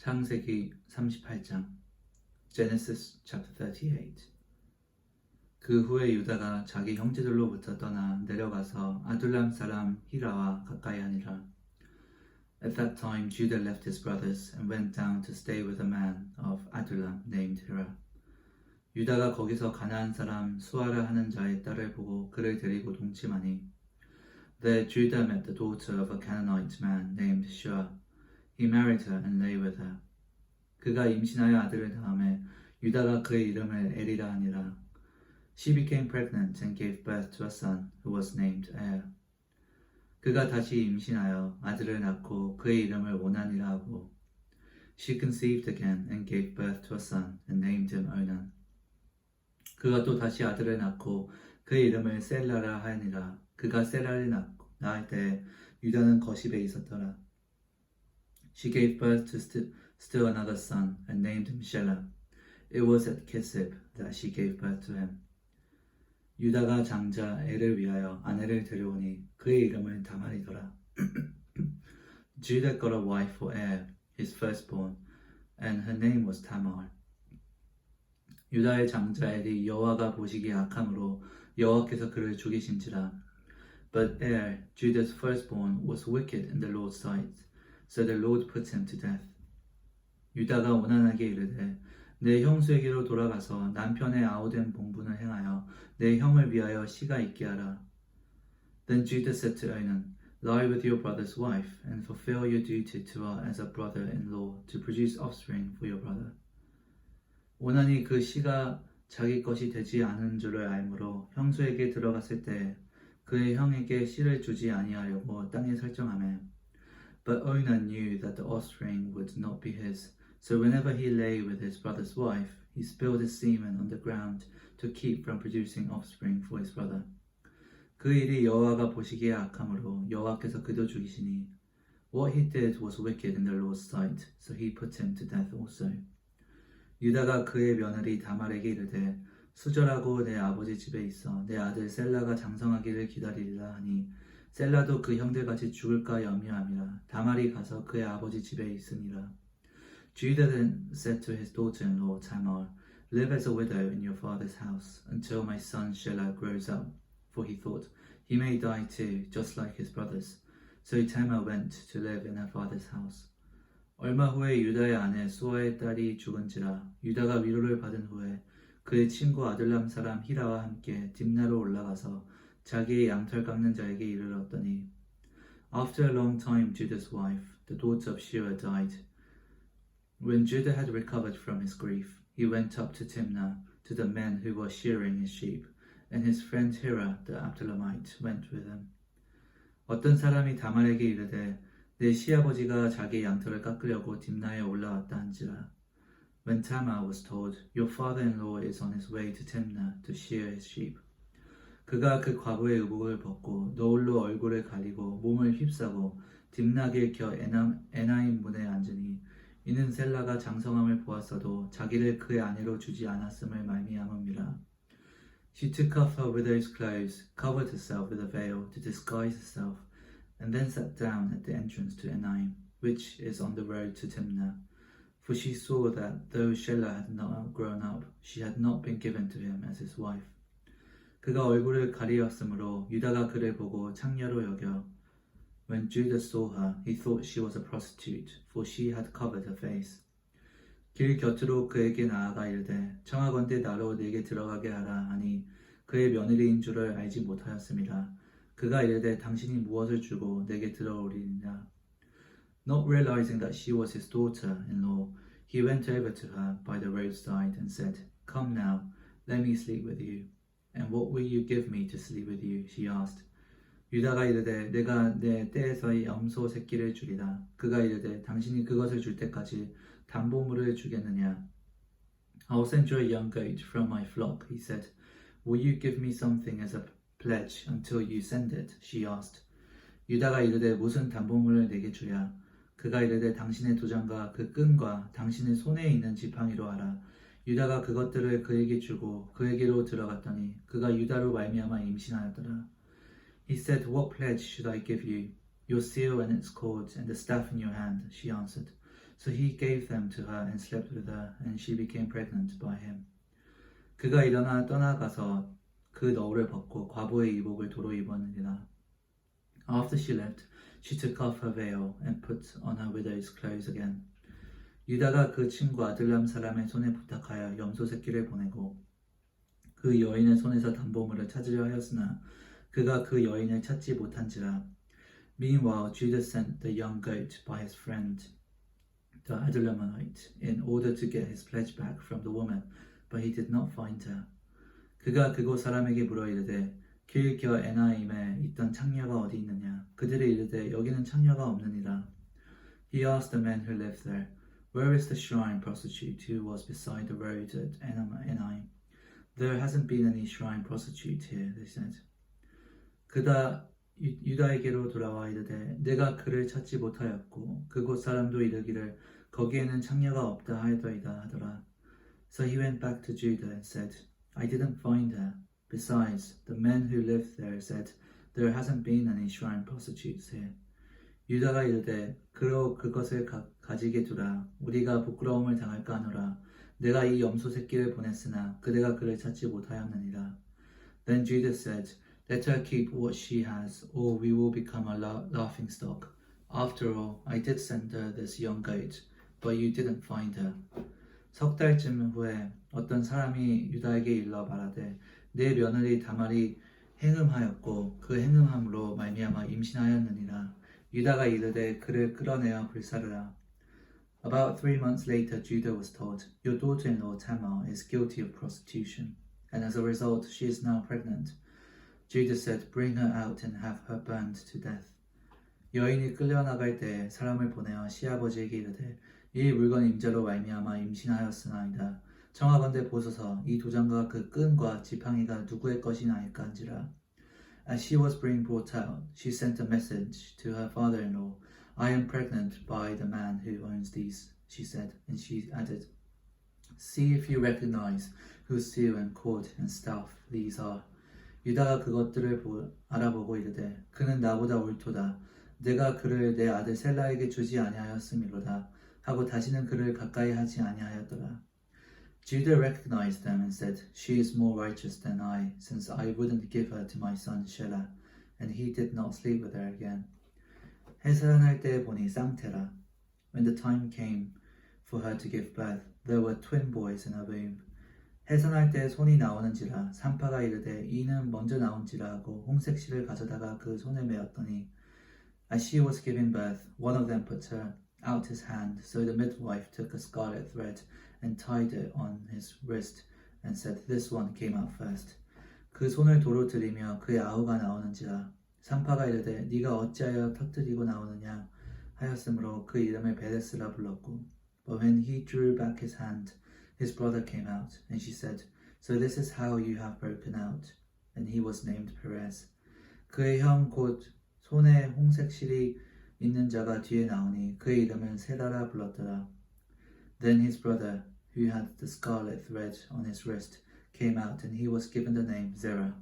창세기 38장 Genesis chapter 38. 그 후에 유다가 자기 형제들로부터 떠나 내려가서 아둘람 사람 히라와 가까이 하니라. At that time Judah left his brothers and went down to stay with a man of Adullam named Hira. 유다가 거기서 가나안 사람 수아라 하는 자의 딸을 보고 그를 데리고 동침하니 There Judah met the daughter of a Canaanite man named Shua. He married her and lay with her. 그가 임신하여 아들을 낳음에 유다가 그의 이름을 에리라 하니라. She became pregnant and gave birth to a son who was named Er. 그가 다시 임신하여 아들을 낳고 그의 이름을 오난이라 하고 She conceived again and gave birth to a son and named him Onan. 그가 또 다시 아들을 낳고 그의 이름을 셀라라 하니라. 그가 셀라를 낳을 때 유다는 거십에 있었더라. She gave birth to still another son and named him Shelah. It was at Kisib that she gave birth to him. 유다가 장자 엘을 위하여 아내를 데려오니 그의 이름을 다말이더라. Judah got a wife for Er, his firstborn, and her name was Tamar. 유다의 장자 엘이 여호와가 보시기에 악함으로 여호와께서 그를 죽이신지라. But Er, Judah's firstborn, was wicked in the Lord's sight. So the Lord put him to death. 유다가 오난하게 이르되 내 형수에게로 돌아가서 남편의 아우된 봉분을 행하여 내 형을 위하여 씨가 있게 하라. Then Judah said to Onan, Lie with your brother's wife and fulfill your duty to her as a brother-in-law to produce offspring for your brother. 오난이 그 씨가 자기 것이 되지 않은 줄을 알므로 형수에게 들어갔을 때 그의 형에게 씨를 주지 아니하려고 땅에 설정하며 But Onan knew that the offspring would not be his, so whenever he lay with his brother's wife, he spilled his semen on the ground to keep from producing offspring for his brother. 그 일이 여호와가 보시기에 악함으로 여호와께서 그도 죽이시니 What he did was wicked in the Lord's sight, so he put him to death also. 유다가 그의 며느리 다말에게 이르되 수절하고 내 아버지 집에 있어 내 아들 셀라가 장성하기를 기다리리라 하니 셀라도 그 형들같이 죽을까 염려함이라. 다말이 가서 그의 아버지 집에 있으니라. Judah then said to his daughter-in-law Tamar, Live as a widow in your father's house until my son Shelah grows up. For he thought, he may die too, just like his brothers. So Tamar went to live in her father's house. 얼마 후에 유다의 아내 수아의 딸이 죽은지라. 유다가 위로를 받은 후에 그의 친구 아둘람 사람 히라와 함께 딥나로 올라가서 자기의 양털 깎는 자에게 이르렀더니 After a long time Judah's wife, the daughter of Shua, died. When Judah had recovered from his grief, he went up to Timnah to the men who were shearing his sheep, and his friend Hira the Abdullamite went with him. 어떤 사람이 다말에게 이르되 내 시아버지가 자기 양털을 깎으려고 딥나에 올라왔다 한지라. When Tamar was told, Your father-in-law is on his way to Timnah to shear his sheep. 그가 그 과부의 의복을 벗고 너울로 얼굴을 가리고 몸을 휩싸고 딥나길 겨 에나임 문에 앉으니 이는 셀라가 장성함을 보았어도 자기를 그의 아내로 주지 않았음을 말미암음이라. She took off her widow's clothes, covered herself with a veil to disguise herself, and then sat down at the entrance to Enaim, which is on the road to Timnah. For she saw that though Shelah had not grown up, she had not been given to him as his wife. 그가 얼굴을 가리었으므로 유다가 그를 보고 창녀로 여겨. When Judah saw her, he thought she was a prostitute, for she had covered her face. 길 곁으로 그에게 나아가 이르되 청하건대 나로 네게 들어가게 하라 하니 그의 며느리인 줄을 알지 못하였습니다. 그가 이르되 당신이 무엇을 주고 내게 들어오리냐. Not realizing that she was his daughter-in-law, he went over to her by the roadside and said, Come now, let me sleep with you. And what will you give me to sleep with you? She asked. 유다가 이르되 내가 내 떼에서의 염소 새끼를 주리라. 그가 이르되 당신이 그것을 줄 때까지 담보물을 주겠느냐. I'll send you a young goat from my flock, he said. Will you give me something as a pledge until you send it? She asked. 유다가 이르되 무슨 담보물을 내게 주랴. 그가 이르되 당신의 도장과 그 끈과 당신의 손에 있는 지팡이로 하라. 유다가 그것들을 그에게 주고 그에게로 들어갔더니 그가 유다로 말미암아 임신하였더라. He said, What pledge should I give you? Your seal and its cords and the staff in your hand, she answered. So he gave them to her and slept with her, and she became pregnant by him. 그가 일어나 떠나가서 그 너울을 벗고 과부의 이복을 도로 입었느니라. After she left, she took off her veil and put on her widow's clothes again. 유다가 그 친구 아들람 사람의 손에 부탁하여 염소 새끼를 보내고 그 여인의 손에서 담보물을 찾으려 하였으나 그가 그 여인을 찾지 못한지라. Meanwhile, Judah sent the young goat by his friend, the Adullamite, in order to get his pledge back from the woman, but he did not find her. 그가 그곳 사람에게 물어 이르되 길 겨 에나임에 있던 창녀가 어디 있느냐? 그들이 이르되 여기는 창녀가 없느니라. He asked the men who lived there, Where is the shrine prostitute who was beside the road at Enaim? There hasn't been any shrine prostitute here, they said. 그가 유다에게로 돌아와 이르되 내가 그를 찾지 못하였고 그곳 사람도 이르기를 거기에는 창녀가 없다 하더이다 하더라. So he went back to Judah and said, I didn't find her. Besides, the men who lived there said, There hasn't been any shrine prostitutes here. 유다가 이르되 그로 그것을 가지게 두라. 우리가 부끄러움을 당할까 하노라. 내가 이 염소 새끼를 보냈으나 그대가 그를 찾지 못하였느니라. Then Judah said, Let her keep what she has, or we will become a laughingstock. After all, I did send her this young goat, but you didn't find her. 석 달쯤 후에 어떤 사람이 유다에게 일러 말하되 내 며느리 다말이 행음하였고 그 행음함으로 말미암아 임신하였느니라. 유다가 이르되 그를 끌어내어 불사르라. About 3 months later, Judah was told, Your daughter-in-law Tamar is guilty of prostitution, and as a result, she is now pregnant. Judah said, Bring her out and have her burned to death. 여인이 끌려나갈 때 사람을 보내어 시아버지에게 이르되 이 물건 임자로 말미암아 임신하였으나이다. 청하건대 보소서 이 도장과 그 끈과 지팡이가 누구의 것이나이까 한지라. As she was being brought out, she sent a message to her father-in-law. I am pregnant by the man who owns these, she said, and she added, See if you recognize whose steel and cord and staff these are. 유다가 그것들을 알아보고 이르되 그는 나보다 옳도다. 내가 그를 내 아들 셀라에게 주지 아니하였음이로다 하고 다시는 그를 가까이 하지 아니하였더라. Judah recognized them and said, She is more righteous than I, since I wouldn't give her to my son Shelah, and he did not sleep with her again. 해산할 때 보니 쌍태라. When the time came for her to give birth, there were twin boys in her womb. 해산할 때 손이 나오는지라 산파가 이르되 이는 먼저 나온지라 하고 홍색실을 가져다가 그 손에 메었더니 As she was giving birth, one of them put out his hand, so the midwife took a scarlet thread and tied it on his wrist and said, This one came out first. 그 손을 도로 들이며 그의 아우가 나오는지라 산파가 이르되 네가 어찌하여 터뜨리고 나오느냐 하였으므로 그 이름을 베레스라 불렀고 But when he drew back his hand, his brother came out, and she said, So this is how you have broken out. And he was named Perez. 그의 형 곧 손에 홍색실이 있는 자가 뒤에 나오니 그의 이름은 세라라 불렀더라. Then his brother, who had the scarlet thread on his wrist, came out, and he was given the name Zerah.